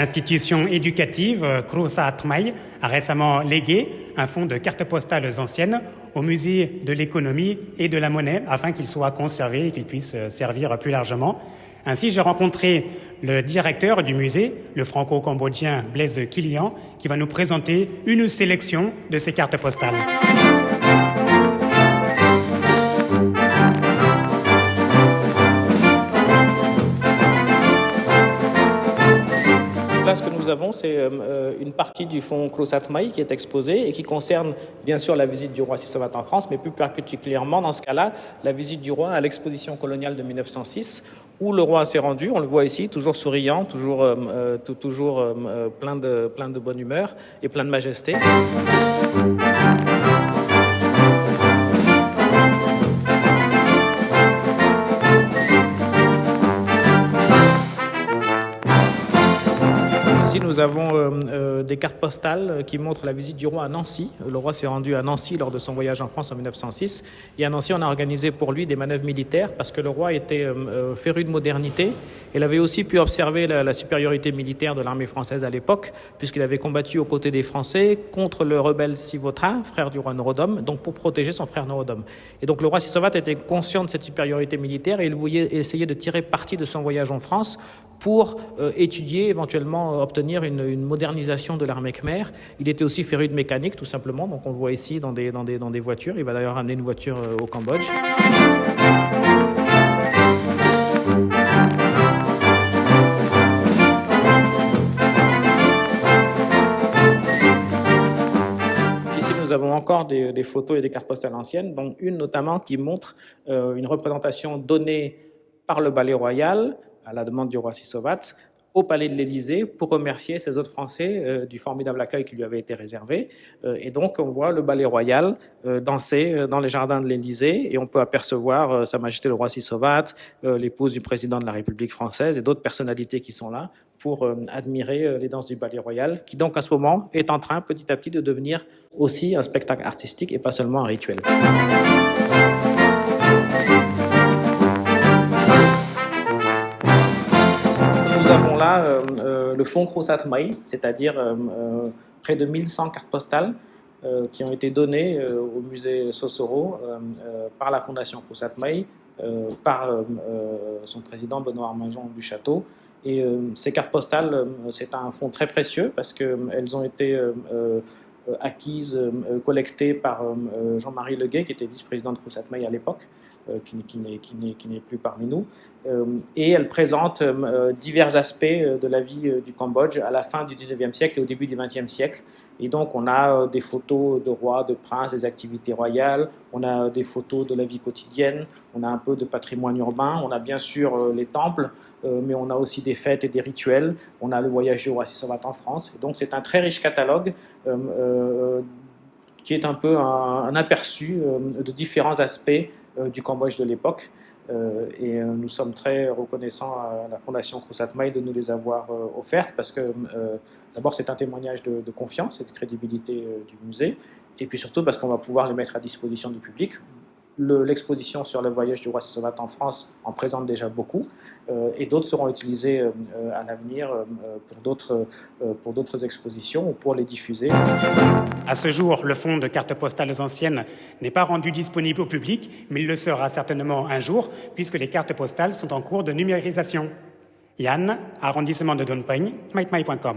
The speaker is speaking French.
L'institution éducative Cruz Atmai a récemment légué un fonds de cartes postales anciennes au musée de l'économie et de la monnaie afin qu'il soit conservé et qu'il puisse servir plus largement. Ainsi, j'ai rencontré le directeur du musée, le franco-cambodgien Blaise Kilian, qui va nous présenter une sélection de ces cartes postales. Là, ce que nous avons, c'est une partie du fonds Cruz Atmai qui est exposée et qui concerne bien sûr la visite du roi Sisovat en France, mais plus particulièrement dans ce cas-là, la visite du roi à l'exposition coloniale de 1906, où le roi s'est rendu, on le voit ici, toujours souriant, toujours plein de bonne humeur et plein de majesté. Ici, nous avons des cartes postales qui montrent la visite du roi à Nancy. Le roi s'est rendu à Nancy lors de son voyage en France en 1906. Et à Nancy, on a organisé pour lui des manœuvres militaires parce que le roi était féru de modernité. Il avait aussi pu observer la supériorité militaire de l'armée française à l'époque, puisqu'il avait combattu aux côtés des Français contre le rebelle Sivotra, frère du roi Norodom, donc pour protéger son frère Norodom. Et donc le roi Sisovat était conscient de cette supériorité militaire et il voulait essayer de tirer parti de son voyage en France pour étudier, éventuellement obtenir une modernisation de l'armée khmer. Il était aussi féru de mécanique, tout simplement, donc on le voit ici dans des voitures. Il va d'ailleurs amener une voiture au Cambodge. Ici, nous avons encore des photos et des cartes postales anciennes, dont une notamment qui montre une représentation donnée par le Ballet Royal, à la demande du roi Sisovat, au palais de l'Élysée pour remercier ces hôtes français du formidable accueil qui lui avait été réservé. Et donc, on voit le Ballet Royal danser dans les jardins de l'Élysée et on peut apercevoir Sa Majesté le roi Sisovat, l'épouse du président de la République française et d'autres personnalités qui sont là pour admirer les danses du Ballet Royal, qui donc à ce moment est en train petit à petit de devenir aussi un spectacle artistique et pas seulement un rituel. Nous avons là le fonds Cruz Atmai, c'est-à-dire près de 1100 cartes postales qui ont été données au musée Sosoro par la fondation Cruz Atmai, par son président Benoît Arminjon du Château. Et ces cartes postales, c'est un fonds très précieux parce qu'elles ont été acquises, collectées par Jean-Marie Leguet, qui était vice-président de Cruz Atmai à l'époque, qui n'est plus parmi nous. Et elle présente divers aspects de la vie du Cambodge à la fin du 19e siècle et au début du 20e siècle. Et donc on a des photos de rois, de princes, des activités royales, on a des photos de la vie quotidienne, on a un peu de patrimoine urbain, on a bien sûr les temples, mais on a aussi des fêtes et des rituels, on a le voyage du roi Sisovat en France. Et donc c'est un très riche catalogue qui est un peu un aperçu de différents aspects du Cambodge de l'époque. Et nous sommes très reconnaissants à la Fondation Cruz Atmai de nous les avoir offertes parce que d'abord c'est un témoignage de confiance et de crédibilité du musée et puis surtout parce qu'on va pouvoir les mettre à disposition du public. L'exposition sur le voyage du roi Sisovat en France en présente déjà beaucoup et d'autres seront utilisées à l'avenir pour d'autres expositions ou pour les diffuser. À ce jour, le fonds de cartes postales anciennes n'est pas rendu disponible au public, mais il le sera certainement un jour, puisque les cartes postales sont en cours de numérisation. Yann, arrondissement de Don Peng, maitmai.com.